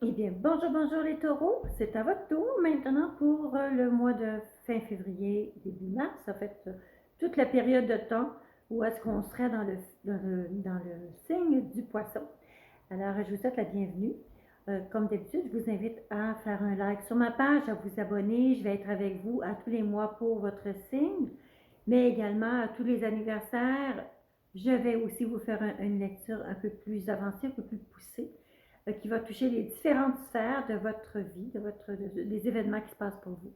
Eh bien, bonjour, bonjour les taureaux. C'est à votre tour maintenant pour le mois de fin février, début mars. En fait, toute la période de temps où est-ce qu'on serait dans le signe du poisson. Alors, je vous souhaite la bienvenue. Comme d'habitude, je vous invite à faire un like sur ma page, à vous abonner. Je vais être avec vous à tous les mois pour votre signe, mais également à tous les anniversaires. Je vais aussi vous faire une lecture un peu plus avancée, un peu plus poussée, qui va toucher les différentes sphères de votre vie, des événements qui se passent pour vous.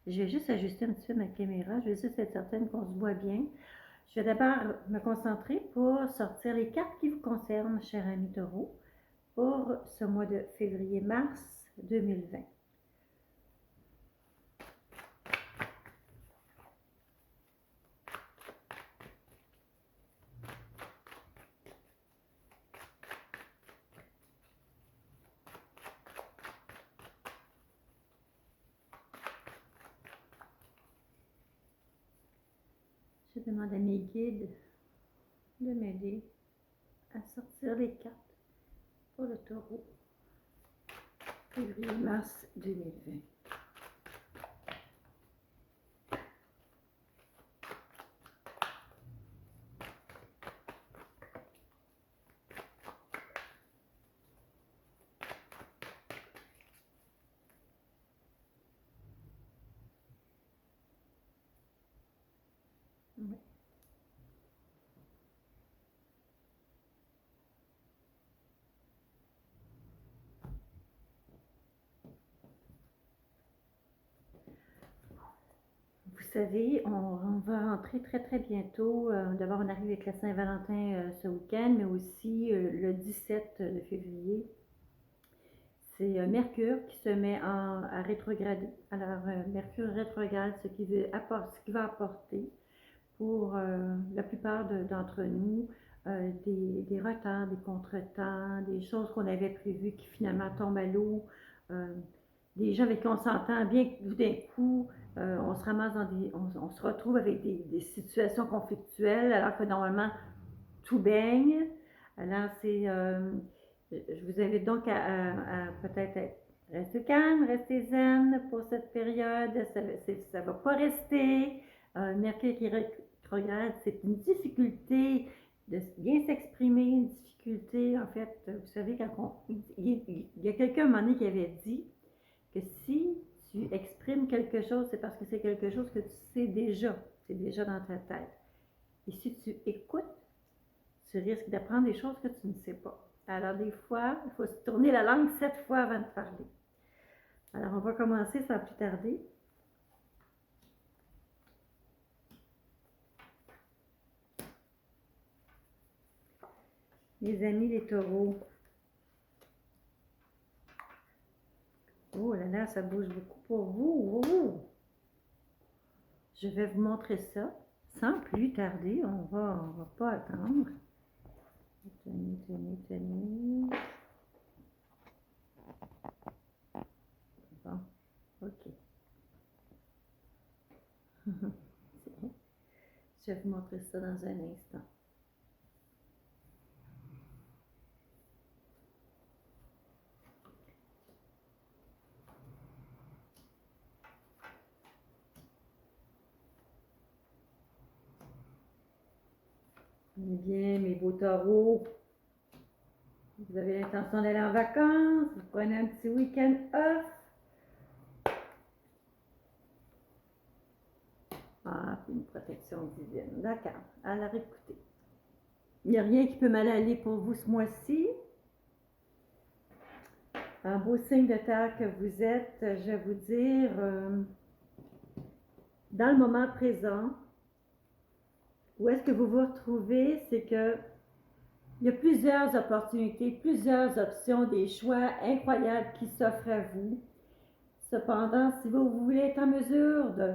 Je vais juste ajuster un petit peu ma caméra. Je vais juste être certaine qu'on se voit bien. Je vais d'abord me concentrer pour sortir les cartes qui vous concernent, cher ami taureau, pour ce mois de février-mars 2020. Je demande à mes guides de m'aider à sortir les cartes pour le taureau février-mars 2020. Ouais. Vous savez, on va rentrer très très bientôt. D'abord, on arrive avec la Saint-Valentin ce week-end, mais aussi le 17 de février. C'est Mercure qui se met à rétrograder. Alors, Mercure rétrograde, ce qui va apporter pour la plupart d'entre nous des retards, des contretemps, des choses qu'on avait prévues qui finalement tombent à l'eau, euh, des gens avec qui on s'entend bien, tout d'un coup, on se ramasse on se retrouve avec des situations conflictuelles alors que normalement tout baigne. Alors je vous invite donc à peut-être rester calme, rester zen pour cette période. Ça va pas rester. Mercure qui rétrograde, c'est une difficulté de bien s'exprimer, une difficulté, en fait, vous savez, il y a quelqu'un à un moment donné qui avait dit que si tu exprimes quelque chose, c'est parce que c'est quelque chose que tu sais déjà, c'est déjà dans ta tête. Et si tu écoutes, tu risques d'apprendre des choses que tu ne sais pas. Alors, des fois, il faut se tourner la langue 7 fois avant de parler. Alors, on va commencer sans plus tarder. Les amis, les taureaux. Oh là là, ça bouge beaucoup pour vous. Oh. Je vais vous montrer ça sans plus tarder. On va pas attendre. Tenez, tenez, tenez. Bon, ok. Je vais vous montrer ça dans un instant. Eh bien, mes beaux taureaux, vous avez l'intention d'aller en vacances, vous prenez un petit week-end off. Ah, puis une protection divine. D'accord. Alors écoutez, il n'y a rien qui peut mal aller pour vous ce mois-ci. Un beau signe de terre que vous êtes, je vais vous dire, dans le moment présent, où est-ce que vous vous retrouvez, c'est que il y a plusieurs opportunités, plusieurs options, des choix incroyables qui s'offrent à vous. Cependant, si vous voulez être en mesure de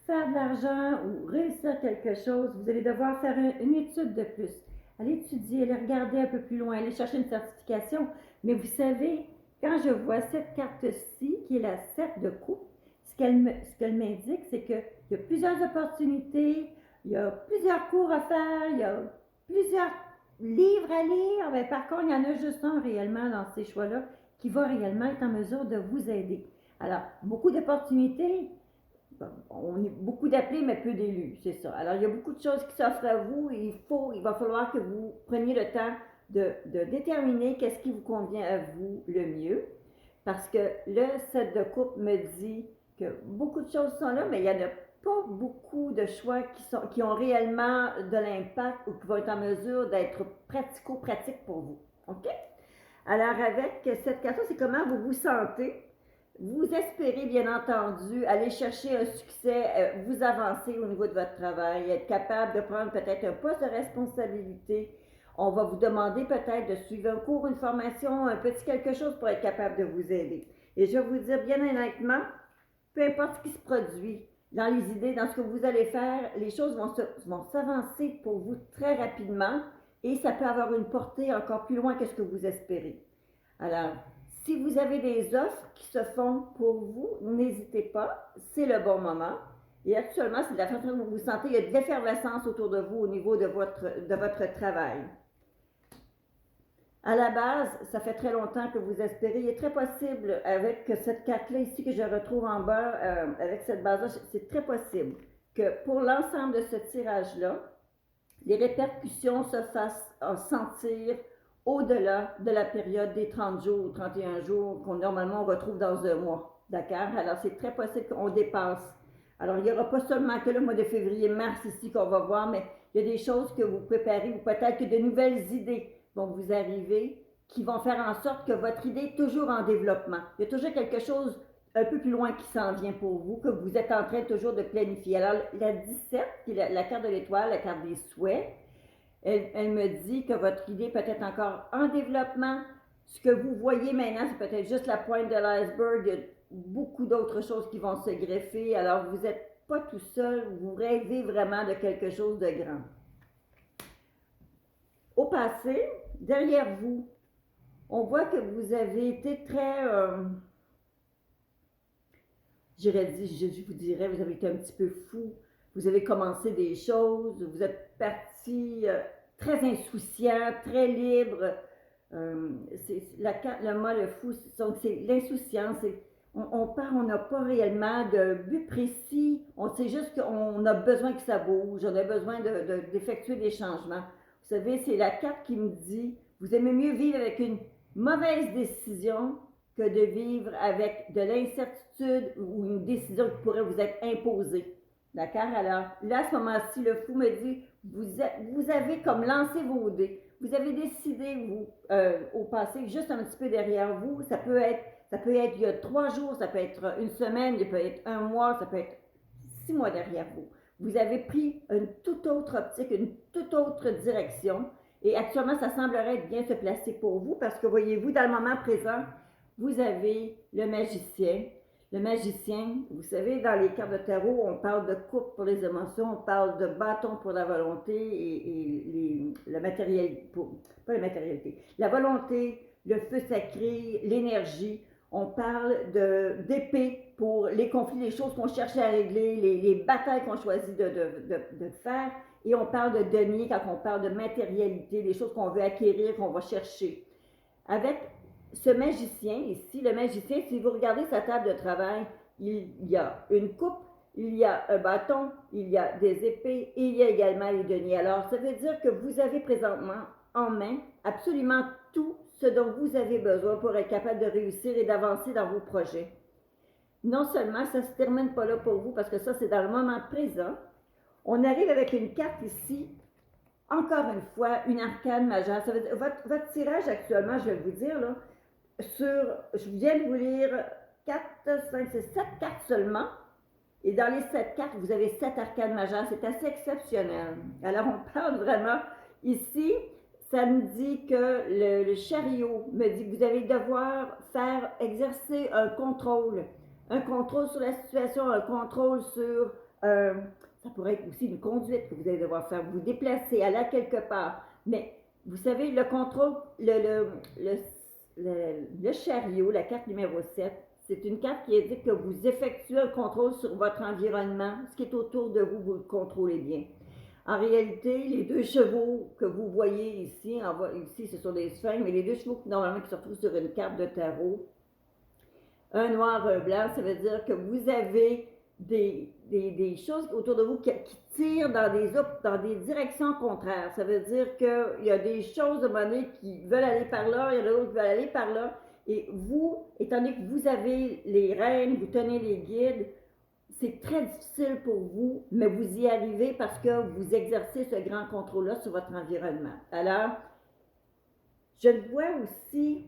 faire de l'argent ou réussir quelque chose, vous allez devoir faire une étude de plus. Allez étudier, aller regarder un peu plus loin, aller chercher une certification. Mais vous savez, quand je vois cette carte-ci, qui est la 7 de coupe, ce qu'elle m'indique, c'est qu'il y a plusieurs opportunités, il y a plusieurs cours à faire, il y a plusieurs livres à lire. Mais par contre, il y en a juste un réellement dans ces choix-là qui va réellement être en mesure de vous aider. Alors, beaucoup d'opportunités, bon, on est beaucoup d'appelés, mais peu d'élus, c'est ça. Alors, il y a beaucoup de choses qui s'offrent à vous et il va falloir que vous preniez le temps de déterminer qu'est-ce qui vous convient à vous le mieux. Parce que le set de coupe me dit que beaucoup de choses sont là, mais il n'y en a pas beaucoup de choix qui ont réellement de l'impact ou qui vont être en mesure d'être pratico-pratiques pour vous. OK? Alors, avec cette carte-là, c'est comment vous vous sentez. Vous espérez, bien entendu, aller chercher un succès, vous avancer au niveau de votre travail, être capable de prendre peut-être un poste de responsabilité. On va vous demander peut-être de suivre un cours, une formation, un petit quelque chose pour être capable de vous aider. Et je vais vous dire bien honnêtement, peu importe ce qui se produit dans les idées, dans ce que vous allez faire, les choses vont s'avancer pour vous très rapidement et ça peut avoir une portée encore plus loin que ce que vous espérez. Alors, si vous avez des offres qui se font pour vous, n'hésitez pas, c'est le bon moment. Et actuellement, c'est de la façon dont vous vous sentez, il y a de l'effervescence autour de vous au niveau de votre travail. À la base, ça fait très longtemps que vous espérez. Il est très possible, avec cette carte-là ici que je retrouve en bas, avec cette base-là, c'est très possible que pour l'ensemble de ce tirage-là, les répercussions se fassent sentir au-delà de la période des 30 jours ou 31 jours qu'on normalement on retrouve dans un mois. D'accord? Alors, c'est très possible qu'on dépasse. Alors, il n'y aura pas seulement que le mois de février-mars ici qu'on va voir, mais il y a des choses que vous préparez ou peut-être que de nouvelles idées vont vous arriver qui vont faire en sorte que votre idée est toujours en développement. Il y a toujours quelque chose un peu plus loin qui s'en vient pour vous, que vous êtes en train toujours de planifier. Alors, la 17, qui est la carte de l'étoile, la carte des souhaits, elle me dit que votre idée peut être encore en développement. Ce que vous voyez maintenant, c'est peut-être juste la pointe de l'iceberg. Il y a beaucoup d'autres choses qui vont se greffer. Alors, vous n'êtes pas tout seul. Vous rêvez vraiment de quelque chose de grand. Au passé, derrière vous, on voit que vous avez été très... je vous dirais, vous avez été un petit peu fou. Vous avez commencé des choses. Vous êtes parti... très insouciant, très libre. Le mot le fou, c'est l'insouciance. On n'a pas réellement de but précis. On sait juste qu'on a besoin que ça bouge. On a besoin d'effectuer des changements. Vous savez, c'est la carte qui me dit, vous aimez mieux vivre avec une mauvaise décision que de vivre avec de l'incertitude ou une décision qui pourrait vous être imposée. D'accord? Alors, là, à ce moment-ci, le fou me dit, vous avez comme lancé vos dés. Vous avez décidé, vous, au passé, juste un petit peu derrière vous. Ça peut être il y a 3 jours, ça peut être une semaine, ça peut être un mois, ça peut être 6 mois derrière vous. Vous avez pris une toute autre optique, une toute autre direction. Et actuellement, ça semblerait être bien se placer pour vous parce que, voyez-vous, dans le moment présent, vous avez le magicien. Le magicien, vous savez, dans les cartes de tarot, on parle de coupe pour les émotions, on parle de bâton pour la volonté et la matérialité, pas la matérialité, la volonté, le feu sacré, l'énergie. On parle d'épée pour les conflits, les choses qu'on cherche à régler, les batailles qu'on choisit de faire. Et on parle de denier quand on parle de matérialité, les choses qu'on veut acquérir, qu'on va chercher. Avec ce magicien ici, le magicien, si vous regardez sa table de travail, il y a une coupe, il y a un bâton, il y a des épées et il y a également les deniers. Alors, ça veut dire que vous avez présentement en main absolument tout ce dont vous avez besoin pour être capable de réussir et d'avancer dans vos projets. Non seulement ça ne se termine pas là pour vous, parce que ça, c'est dans le moment présent. On arrive avec une carte ici, encore une fois, une arcane majeure. Ça veut dire, votre tirage actuellement, je vais vous dire, là, je viens de vous lire 4, 5, 6, 7 cartes seulement. Et dans les 7 cartes, vous avez 7 arcanes majeures. C'est assez exceptionnel. Alors, on parle vraiment ici, ça me dit que le chariot me dit que vous allez devoir exercer un contrôle sur la situation, un contrôle sur, ça pourrait être aussi une conduite que vous allez devoir faire, vous déplacer, aller à quelque part. Mais vous savez, le contrôle, le chariot, la carte numéro 7, c'est une carte qui indique que vous effectuez un contrôle sur votre environnement, ce qui est autour de vous, vous le contrôlez bien. En réalité, les deux chevaux que vous voyez ici, ici ce sont des sphères, mais les deux chevaux normalement qui se retrouvent sur une carte de tarot, un noir, un blanc, ça veut dire que vous avez des choses autour de vous qui tirent dans des directions contraires. Ça veut dire qu'il y a des choses à un moment donné qui veulent aller par là, il y en a d'autres qui veulent aller par là. Et vous, étant donné que vous avez les rênes, vous tenez les guides, c'est très difficile pour vous, mais vous y arrivez parce que vous exercez ce grand contrôle-là sur votre environnement. Alors, je le vois aussi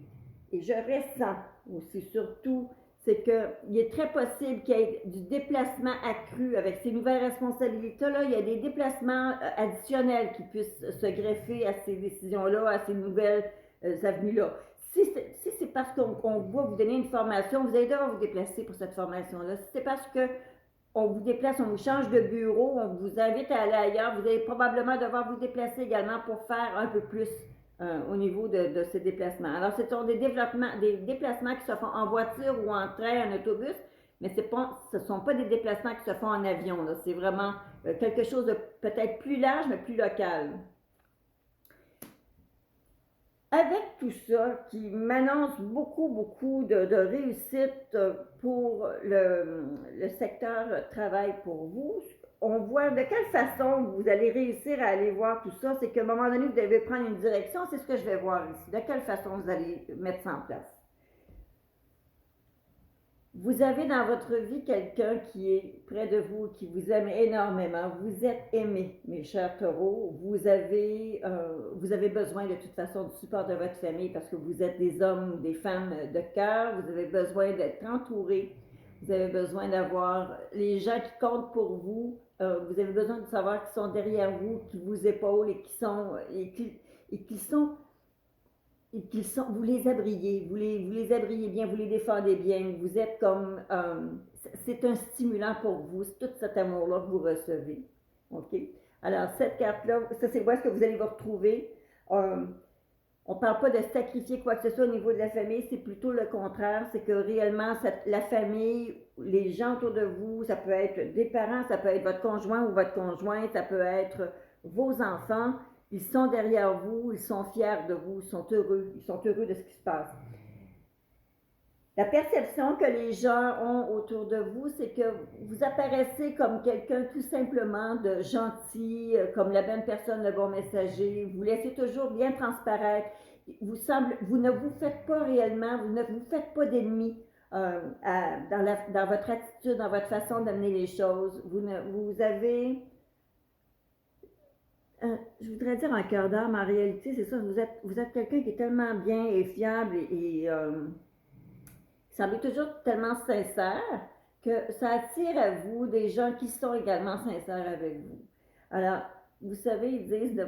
et je ressens aussi surtout, c'est qu'il est très possible qu'il y ait du déplacement accru avec ces nouvelles responsabilités-là. Il y a des déplacements additionnels qui puissent se greffer à ces décisions-là, à ces nouvelles avenues-là. Si c'est parce qu'on va vous donner une formation, vous allez devoir vous déplacer pour cette formation-là. Si c'est parce que on vous déplace, on vous change de bureau, on vous invite à aller ailleurs, vous allez probablement devoir vous déplacer également pour faire un peu plus au niveau de ces déplacements. Alors, ce sont des déplacements qui se font en voiture ou en train, en autobus, mais ce ne sont pas des déplacements qui se font en avion. C'est vraiment quelque chose de peut-être plus large, mais plus local. Avec tout ça, qui m'annonce beaucoup de réussite pour le secteur travail pour vous, on voit de quelle façon vous allez réussir à aller voir tout ça. C'est qu'à un moment donné, vous devez prendre une direction. C'est ce que je vais voir ici. De quelle façon vous allez mettre ça en place. Vous avez dans votre vie quelqu'un qui est près de vous, qui vous aime énormément. Vous êtes aimé, mes chers taureaux. Vous avez besoin de toute façon du support de votre famille parce que vous êtes des hommes ou des femmes de cœur. Vous avez besoin d'être entouré. Vous avez besoin d'avoir les gens qui comptent pour vous. Vous avez besoin de savoir qu'ils sont derrière vous, qui vous épaulent et qui sont vous les abriez, vous les abriez bien, vous les défendez bien, vous êtes comme, c'est un stimulant pour vous, c'est tout cet amour-là que vous recevez. OK? Alors, cette carte-là, ça c'est où est-ce que vous allez vous retrouver. On ne parle pas de sacrifier quoi que ce soit au niveau de la famille, c'est plutôt le contraire, c'est que réellement, la famille, les gens autour de vous, ça peut être des parents, ça peut être votre conjoint ou votre conjointe, ça peut être vos enfants, ils sont derrière vous, ils sont fiers de vous, ils sont heureux de ce qui se passe. La perception que les gens ont autour de vous, c'est que vous apparaissez comme quelqu'un tout simplement de gentil, comme la bonne personne, le bon messager. Vous laissez toujours bien transparaître. Vous ne vous faites pas réellement, vous ne vous faites pas d'ennemis dans votre attitude, dans votre façon d'amener les choses. Vous avez je voudrais dire un cœur d'âme, en réalité, c'est ça, vous êtes quelqu'un qui est tellement bien et fiable et qui semble toujours tellement sincère que ça attire à vous des gens qui sont également sincères avec vous. Alors, vous savez, ils disent de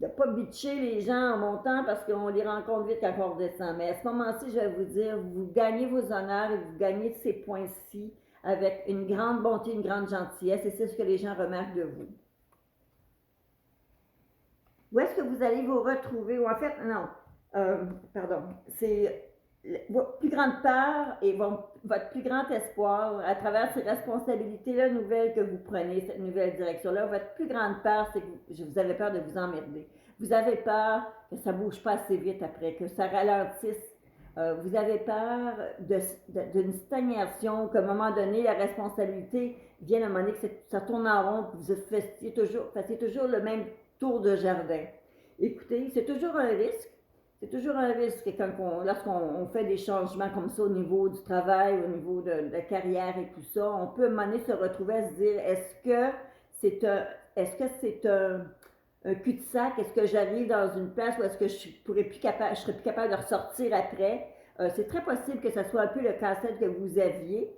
pas bitcher les gens en montant parce qu'on les rencontre vite quand on redescend. Mais à ce moment-ci, je vais vous dire, vous gagnez vos honneurs et vous gagnez ces points-ci avec une grande bonté, une grande gentillesse et c'est ce que les gens remarquent de vous. Où est-ce que vous allez vous retrouver? Ou en fait, non, pardon, c'est votre plus grande peur et votre plus grand espoir à travers ces responsabilités-là nouvelles que vous prenez, cette nouvelle direction-là, votre plus grande peur, c'est que vous avez peur de vous emmerder. Vous avez peur que ça ne bouge pas assez vite après, que ça ralentisse. Vous avez peur d'une stagnation, qu'à un moment donné, la responsabilité vienne à un moment donné, que ça tourne en rond, que vous fassiez toujours le même tour de jardin. Écoutez, c'est toujours un risque. C'est toujours un risque lorsqu'on fait des changements comme ça au niveau du travail, au niveau de la carrière et tout ça, on peut à un moment donné se retrouver à se dire est-ce que c'est un cul-de-sac, est-ce que j'arrive dans une place où est-ce que je serais plus capable de ressortir après? C'est très possible que ce soit un peu le casse-tête que vous avez.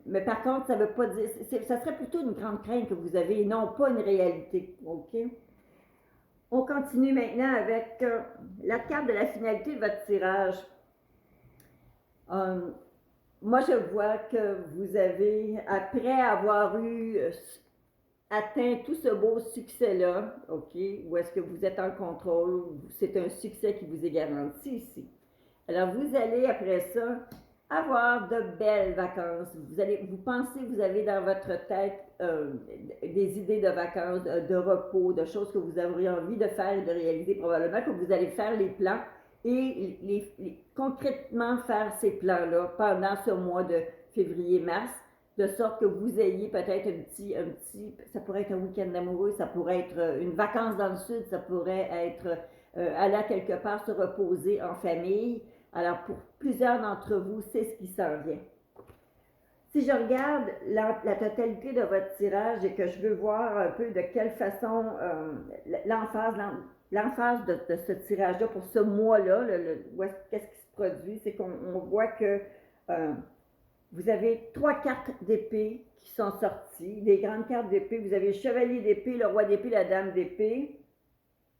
Mais par contre, ça veut pas dire, ça serait plutôt une grande crainte que vous avez et non pas une réalité. OK? On continue maintenant avec la carte de la finalité de votre tirage. Moi, je vois que vous avez, après avoir atteint tout ce beau succès-là, OK, où est-ce que vous êtes en contrôle, c'est un succès qui vous est garanti ici. Alors, vous allez, après ça, avoir de belles vacances. Vous pensez, vous avez dans votre tête des idées de vacances, de repos, de choses que vous auriez envie de faire et de réaliser. Probablement que vous allez faire les plans et concrètement faire ces plans-là pendant ce mois de février-mars, de sorte que vous ayez peut-être ça pourrait être un week-end amoureux, ça pourrait être une vacance dans le sud, ça pourrait être aller à quelque part se reposer en famille. Alors, pour plusieurs d'entre vous, c'est ce qui s'en vient. Si je regarde la totalité de votre tirage et que je veux voir un peu de quelle façon l'emphase de ce tirage-là pour ce mois-là, qu'est-ce qui se produit, c'est qu'on voit que vous avez 3 cartes d'épée qui sont sorties, des grandes cartes d'épée. Vous avez le chevalier d'épée, le roi d'épée, la dame d'épée.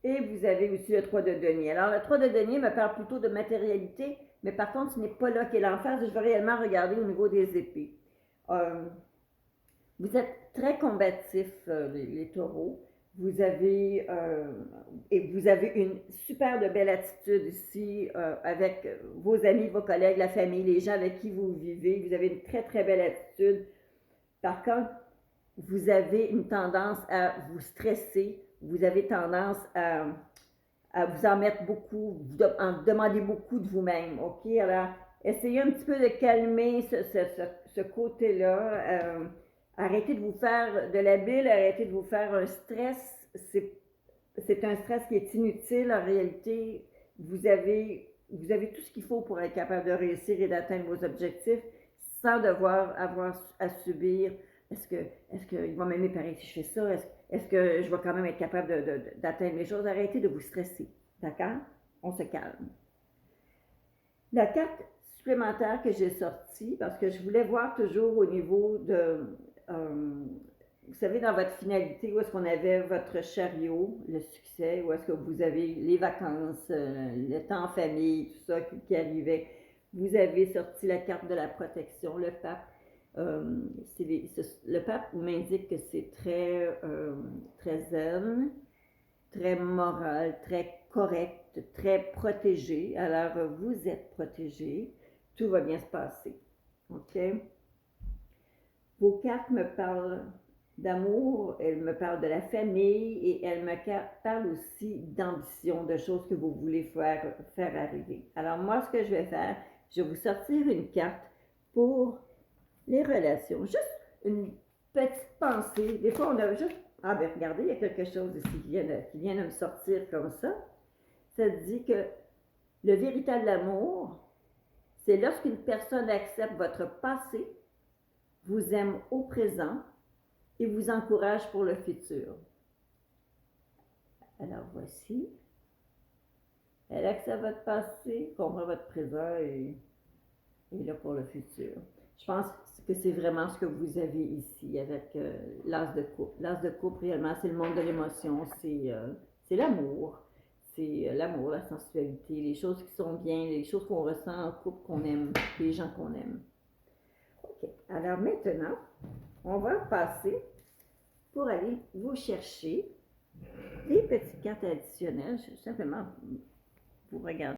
Et vous avez aussi le 3 de denier. Alors, le 3 de denier me parle plutôt de matérialité, mais par contre, ce n'est pas là qu'est l'emphase. Je vais réellement regarder au niveau des épées. Vous êtes très combatifs, les taureaux. Vous avez une super de belle attitude ici avec vos amis, vos collègues, la famille, les gens avec qui vous vivez. Vous avez une très, très belle attitude. Par contre, vous avez une tendance à vous stresser. Vous avez tendance à vous en mettre beaucoup, en demander beaucoup de vous-même, OK? Alors, essayez un petit peu de calmer ce côté-là. Arrêtez de vous faire de la bile, arrêtez de vous faire un stress. C'est un stress qui est inutile. En réalité, vous avez tout ce qu'il faut pour être capable de réussir et d'atteindre vos objectifs sans devoir avoir à subir. Est-ce qu'il va m'aimer pareil si je fais ça? Est-ce que je vais quand même être capable d'atteindre les choses? Arrêtez de vous stresser, d'accord? On se calme. La carte supplémentaire que j'ai sortie, parce que je voulais voir toujours au niveau de, vous savez, dans votre finalité, où est-ce qu'on avait votre chariot, le succès, où est-ce que vous avez les vacances, le temps en famille, tout ça qui arrivait. Vous avez sorti la carte de la protection, le pape. Le pape m'indique que c'est très zen, très moral, très correct, très protégé. Alors, vous êtes protégé. Tout va bien se passer. OK? Vos cartes me parlent d'amour, elles me parlent de la famille et elles me parlent aussi d'ambition, de choses que vous voulez faire arriver. Alors, moi, ce que je vais faire, je vais vous sortir une carte pour les relations. Juste une petite pensée. Des fois, on a juste... Ah ben regardez, il y a quelque chose ici qui vient de me sortir comme ça. Ça dit que le véritable amour, c'est lorsqu'une personne accepte votre passé, vous aime au présent et vous encourage pour le futur. Alors voici. Elle accepte votre passé, comprend votre présent et est là pour le futur. Je pense que c'est vraiment ce que vous avez ici avec l'as de coupe. L'as de coupe, réellement, c'est le monde de l'émotion, c'est l'amour. C'est l'amour, la sensualité, les choses qui sont bien, les choses qu'on ressent en couple, qu'on aime, les gens qu'on aime. OK. Alors maintenant, on va passer pour aller vous chercher des petites cartes additionnelles. Je vais simplement vous regarder.